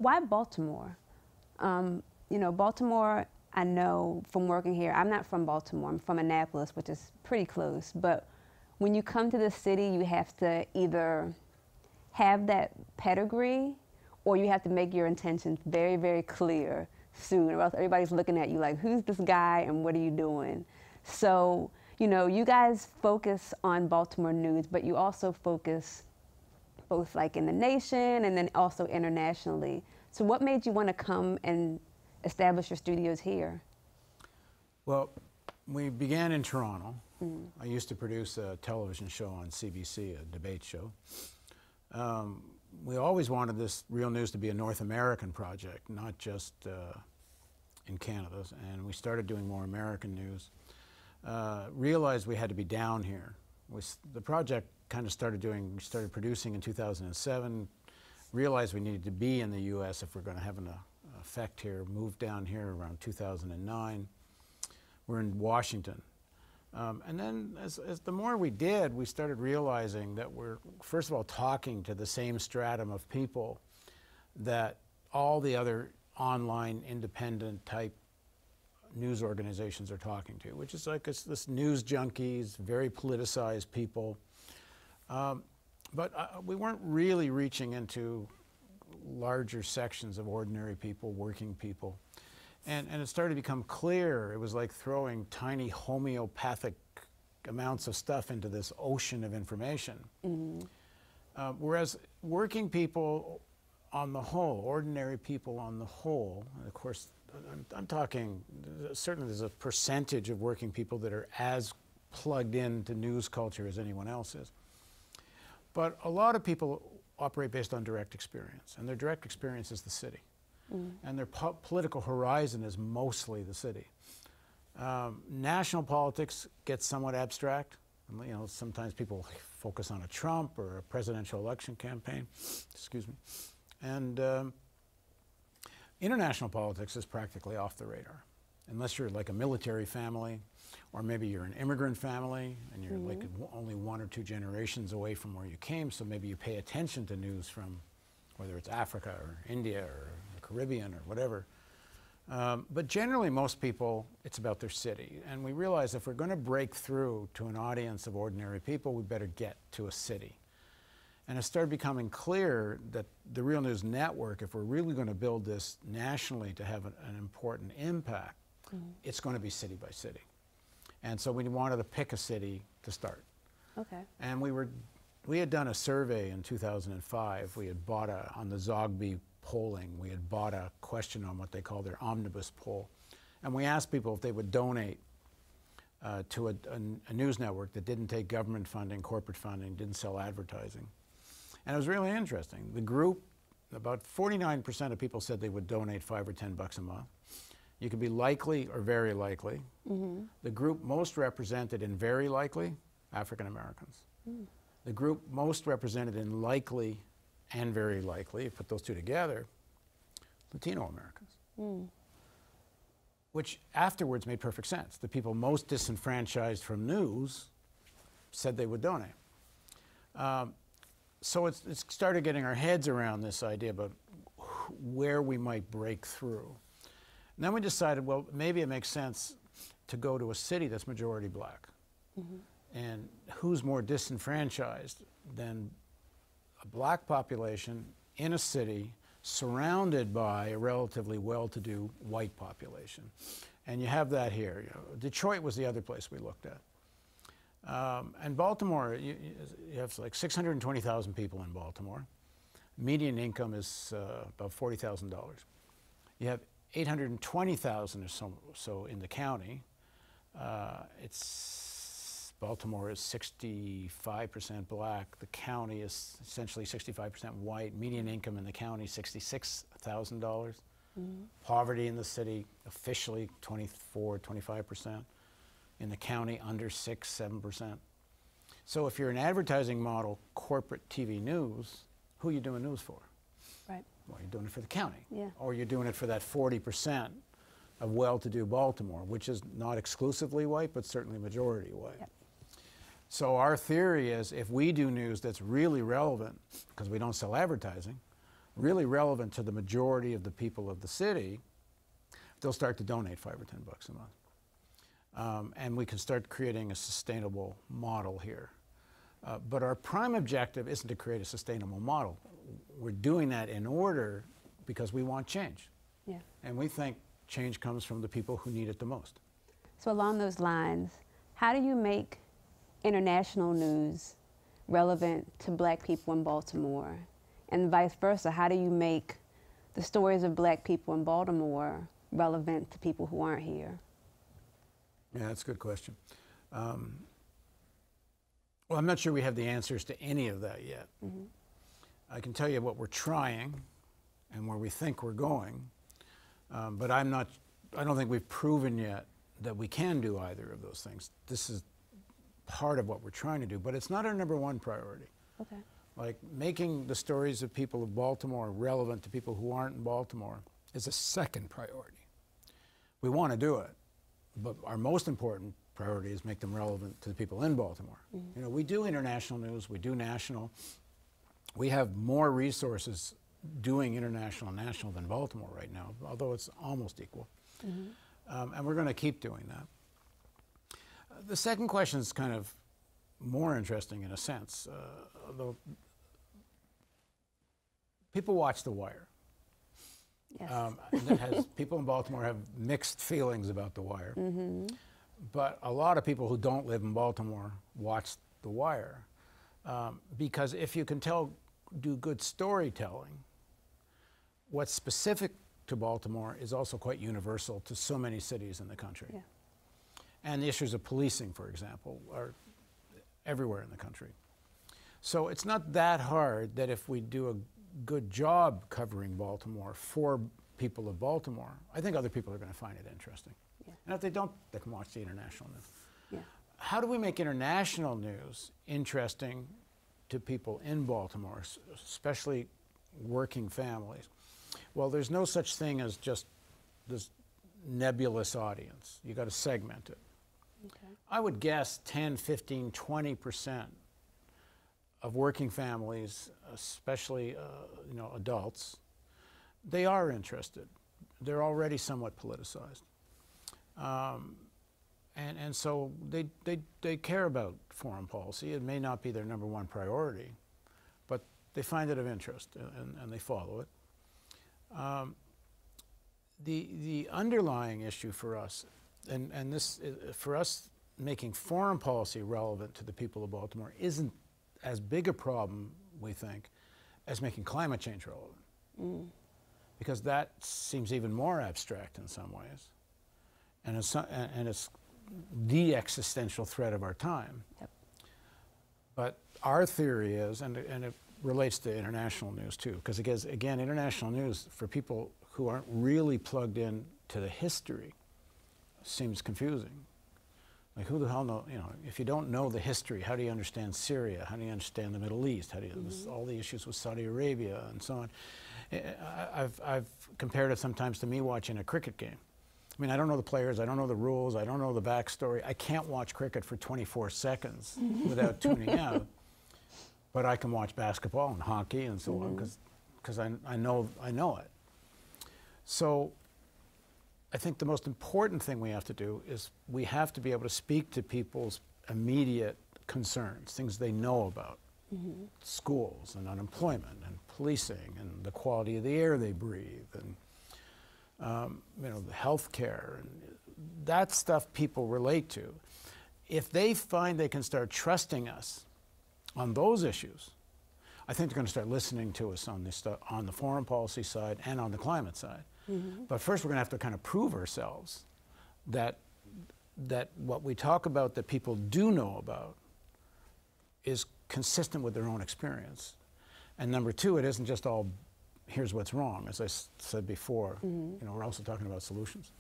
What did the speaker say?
Why Baltimore? You know, Baltimore, I know from working here, I'm not from Baltimore, I'm from Annapolis, which is pretty close, but when you come to the city, you have to either have that pedigree or you have to make your intentions very, very clear soon, or else everybody's looking at you like, who's this guy and what are you doing? So, you know, you guys focus on Baltimore news, but you also focus both like in the nation and then also internationally. So what made you want to come and establish your studios here? Well, we began in Toronto. I used to produce a television show on CBC, a debate show. We always wanted this Real News to be a North American project, not just in Canada, and we started doing more American news. Realized we had to be down here. The project kind of started producing in 2007, realized we needed to be in the US if we're going to have an effect here, moved down here around 2009. We're in Washington. And then as the more we did, we started realizing that we're, first of all, talking to the same stratum of people that all the other online independent type news organizations are talking to, which is like this news junkies, very politicized people. But we weren't really reaching into larger sections of ordinary people, working people. And it started to become clear. It was like throwing tiny homeopathic amounts of stuff into this ocean of information. Whereas working people on the whole, ordinary people on the whole, and of course, I'm talking, certainly there's a percentage of working people that are as plugged into news culture as anyone else is. But a lot of people operate based on direct experience, and their direct experience is the city. And their political horizon is mostly the city. National politics gets somewhat abstract. You know, sometimes people focus on a Trump or a presidential election campaign, excuse me. And international politics is practically off the radar, unless you're like a military family, or maybe you're an immigrant family, and you're like only 1 or 2 generations away from where you came, so maybe you pay attention to news from whether it's Africa or India or the Caribbean or whatever. But generally, most people, it's about their city. And we realize if we're going to break through to an audience of ordinary people, we better get to a city. And it started becoming clear that the Real News Network, if we're really going to build this nationally to have an important impact, it's going to be city by city. And so we wanted to pick a city to start. Okay. And we had done a survey in 2005. We had bought on the Zogby polling, we had bought a question on what they call their omnibus poll. And we asked people if they would donate to a news network that didn't take government funding, corporate funding, didn't sell advertising. And it was really interesting. The group, about 49% of people said they would donate $5 or $10 a month. You could be likely or very likely. The group most represented in very likely, African Americans. The group most represented in likely and very likely, you put those two together, Latino Americans. Which afterwards made perfect sense. The people most disenfranchised from news said they would donate. So it started getting our heads around this idea about where we might break through. And then we decided, well, maybe it makes sense to go to a city that's majority black. And who's more disenfranchised than a black population in a city surrounded by a relatively well-to-do white population? And you have that here. You know, Detroit was the other place we looked at. And Baltimore, you have like 620,000 people in Baltimore. Median income is about $40,000. You have 820,000 or so in the county. Baltimore is 65% black. The county is essentially 65% white. Median income in the county, $66,000. Poverty in the city, officially 24–25%. In the county, under 6–7%. So if you're an advertising model, corporate TV news, who are you doing news for? Right. Well, you're doing it for the county. Yeah. Or you're doing it for that 40% of well-to-do Baltimore, which is not exclusively white, but certainly majority white. Yep. So our theory is if we do news that's really relevant, because we don't sell advertising, really relevant to the majority of the people of the city, they'll start to donate $5 or $10 a month. And we can start creating a sustainable model here. But our prime objective isn't to create a sustainable model. We're doing that in order because we want change. Yeah. And we think change comes from the people who need it the most. So along those lines, how do you make international news relevant to Black people in Baltimore? And vice versa, how do you make the stories of Black people in Baltimore relevant to people who aren't here? Yeah, that's a good question. Well, I'm not sure we have the answers to any of that yet. Mm-hmm. I can tell you what we're trying and where we think we're going, but I don't think we've proven yet that we can do either of those things. This is part of what we're trying to do, but it's not our #1 priority. Okay. Like making the stories of people of Baltimore relevant to people who aren't in Baltimore is a second priority. We want to do it, but our most important priority is make them relevant to the people in Baltimore. Mm-hmm. You know, we do international news, we do national. We have more resources doing international and national than Baltimore right now, although it's almost equal. Mm-hmm. And we're going to keep doing that. The second question is kind of more interesting in a sense. Although people watch The Wire. Yes. People in Baltimore have mixed feelings about The Wire. Mm-hmm. But a lot of people who don't live in Baltimore watch The Wire. Because if you can do good storytelling, what's specific to Baltimore is also quite universal to so many cities in the country. Yeah. And the issues of policing, for example, are everywhere in the country. So it's not that hard that if we do a good job covering Baltimore for people of Baltimore, I think other people are going to find it interesting. Yeah. And if they don't, they can watch the international news. Yeah. How do we make international news interesting to people in Baltimore, especially working families? Well, there's no such thing as just this nebulous audience. You got to segment it. Okay. I would guess 10, 15, 20% of working families, especially adults, they are interested. They're already somewhat politicized. And so they care about foreign policy. It may not be their #1 priority, but they find it of interest and they follow it. The underlying issue for us, and this for us making foreign policy relevant to the people of Baltimore isn't as big a problem, we think, as making climate change relevant. Mm. Because that seems even more abstract in some ways. And it's the existential threat of our time. Yep. But our theory is, and it relates to international news too, because again, international news for people who aren't really plugged in to the history seems confusing. Like, who the hell know, if you don't know the history, how do you understand Syria? How do you understand the Middle East? How do you, all the issues with Saudi Arabia and so on? I've compared it sometimes to me watching a cricket game. I mean, I don't know the players, I don't know the rules, I don't know the backstory. I can't watch cricket for 24 seconds without tuning out. But I can watch basketball and hockey and so on because I know it. So I think the most important thing we have to do is we have to be able to speak to people's immediate concerns, things they know about, schools and unemployment and policing and the quality of the air they breathe and the health care, and that stuff people relate to. If they find they can start trusting us on those issues, I think they're going to start listening to us on this on the foreign policy side and on the climate side. But first, we're going to have to kind of prove ourselves that what we talk about that people do know about is consistent with their own experience. And number two, it isn't just all, here's what's wrong. As I said before, we're also talking about solutions.